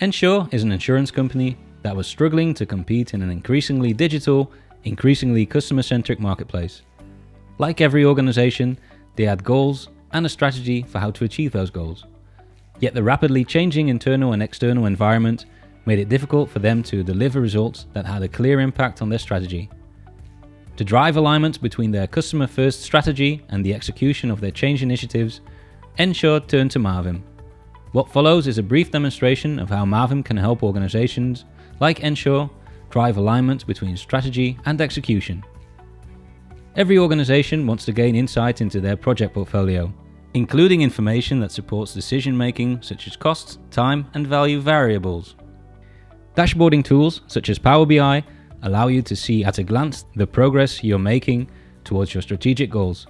NSure is an insurance company that was struggling to compete in an increasingly digital, increasingly customer-centric marketplace. Like every organization, they had goals and a strategy for how to achieve those goals. Yet the rapidly changing internal and external environment made it difficult for them to deliver results that had a clear impact on their strategy. To drive alignment between their customer-first strategy and the execution of their change initiatives, Enshore turned to Mavim. What follows is a brief demonstration of how Mavim can help organizations like Enshore drive alignment between strategy and execution. Every organization wants to gain insight into their project portfolio, including information that supports decision-making such as cost, time, and value variables. Dashboarding tools such as Power BI allow you to see at a glance the progress you're making towards your strategic goals.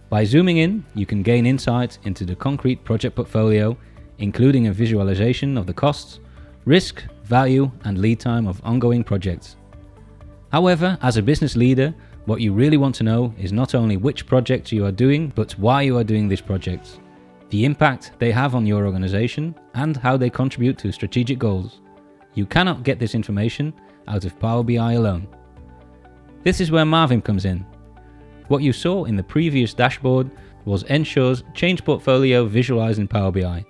By zooming in, you can gain insight into the concrete project portfolio, including a visualization of the costs, risk, value, and lead time of ongoing projects. However, as a business leader, what you really want to know is not only which projects you are doing, but why you are doing these projects, the impact they have on your organization, and how they contribute to strategic goals. You cannot get this information out of Power BI alone. This is where Marvin comes in. What you saw in the previous dashboard was Enshore's change portfolio visualized in Power BI.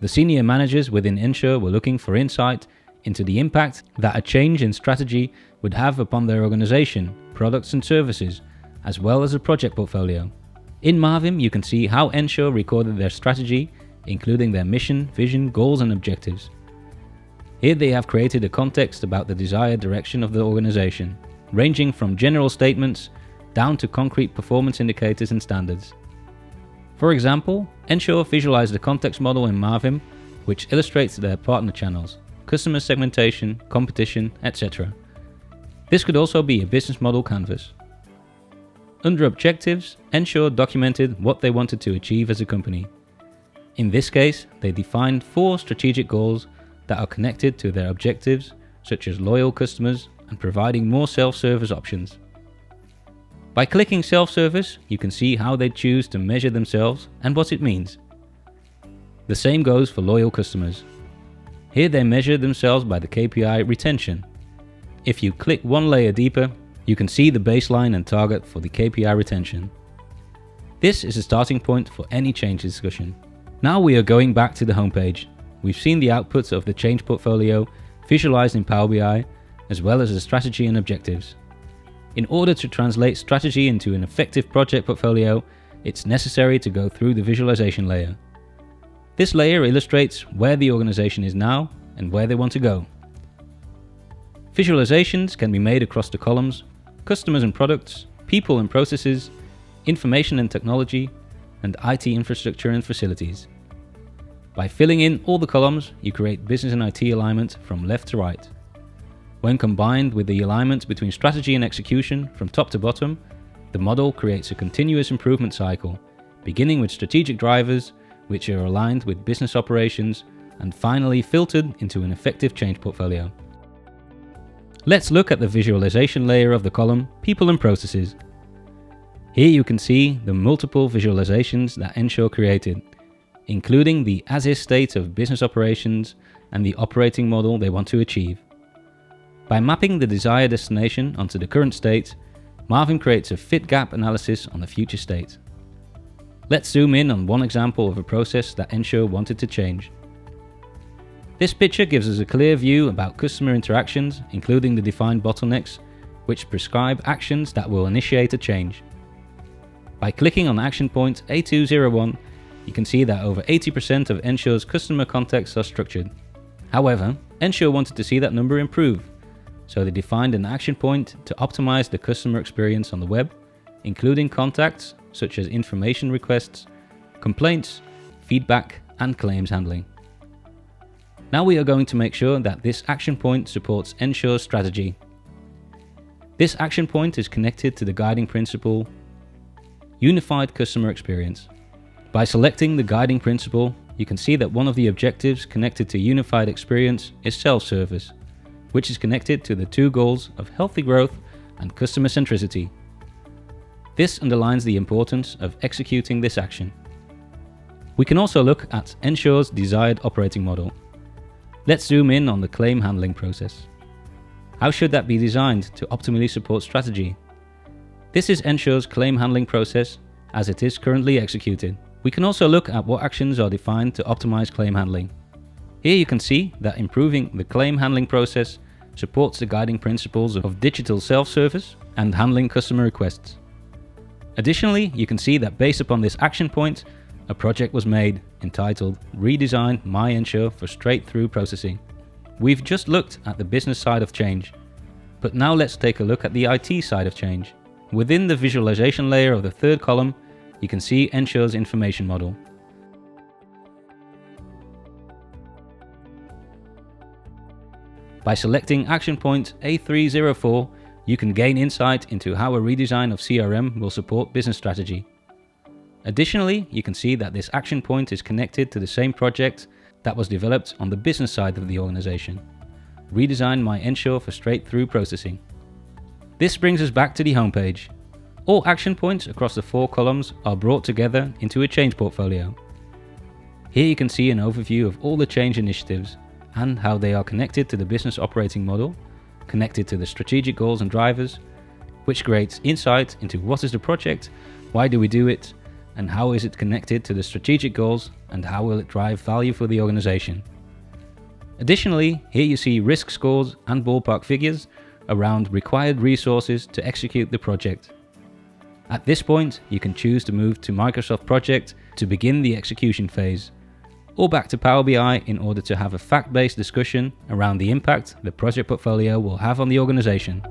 The senior managers within Enshore were looking for insight into the impact that a change in strategy would have upon their organization, products and services, as well as a project portfolio. In Mavim, you can see how Enshore recorded their strategy, including their mission, vision, goals and objectives. Here they have created a context about the desired direction of the organization, ranging from general statements down to concrete performance indicators and standards. For example, Enshore visualized a context model in Mavim, which illustrates their partner channels, customer segmentation, competition, etc. This could also be a business model canvas. Under objectives, Enshore documented what they wanted to achieve as a company. In this case, they defined 4 strategic goals that are connected to their objectives, such as loyal customers and providing more self-service options. By clicking self-service, you can see how they choose to measure themselves and what it means. The same goes for loyal customers. Here they measure themselves by the KPI retention. If you click one layer deeper, you can see the baseline and target for the KPI retention. This is a starting point for any change discussion. Now we are going back to the homepage. We've seen the outputs of the change portfolio visualized in Power BI, as well as the strategy and objectives. In order to translate strategy into an effective project portfolio, it's necessary to go through the visualization layer. This layer illustrates where the organization is now and where they want to go. Visualizations can be made across the columns, customers and products, people and processes, information and technology, and IT infrastructure and facilities. By filling in all the columns, you create business and IT alignment from left to right. When combined with the alignment between strategy and execution from top to bottom, the model creates a continuous improvement cycle, beginning with strategic drivers, which are aligned with business operations, and finally filtered into an effective change portfolio. Let's look at the visualization layer of the column People and Processes. Here you can see the multiple visualizations that Enshore created, including the as-is state of business operations and the operating model they want to achieve. By mapping the desired destination onto the current state, Marvin creates a fit gap analysis on the future state. Let's zoom in on one example of a process that Enshore wanted to change. This picture gives us a clear view about customer interactions, including the defined bottlenecks, which prescribe actions that will initiate a change. By clicking on action point A201, you can see that over 80% of Enshore's customer contacts are structured. However, Enshore wanted to see that number improve, so they defined an action point to optimize the customer experience on the web, including contacts such as information requests, complaints, feedback, and claims handling. Now we are going to make sure that this action point supports Enshore's strategy. This action point is connected to the guiding principle, Unified Customer Experience. By selecting the guiding principle, you can see that one of the objectives connected to unified experience is self-service, which is connected to the 2 goals of healthy growth and customer centricity. This underlines the importance of executing this action. We can also look at Enshore's desired operating model. Let's zoom in on the claim handling process. How should that be designed to optimally support strategy? This is Enshore's claim handling process as it is currently executed. We can also look at what actions are defined to optimize claim handling. Here you can see that improving the claim handling process supports the guiding principles of digital self-service and handling customer requests. Additionally, you can see that based upon this action point, a project was made entitled Redesign My Enshore for Straight-Through Processing. We've just looked at the business side of change, but now let's take a look at the IT side of change. Within the visualization layer of the third column, you can see Enshore's information model. By selecting action point A304, you can gain insight into how a redesign of CRM will support business strategy. Additionally, you can see that this action point is connected to the same project that was developed on the business side of the organization. Redesign My Enshore for Straight-Through Processing. This brings us back to the homepage. All action points across the 4 columns are brought together into a change portfolio. Here you can see an overview of all the change initiatives and how they are connected to the business operating model, connected to the strategic goals and drivers, which creates insight into what is the project, why do we do it, and how is it connected to the strategic goals and how will it drive value for the organization. Additionally, here you see risk scores and ballpark figures around required resources to execute the project. At this point, you can choose to move to Microsoft Project to begin the execution phase, or back to Power BI in order to have a fact-based discussion around the impact the project portfolio will have on the organization.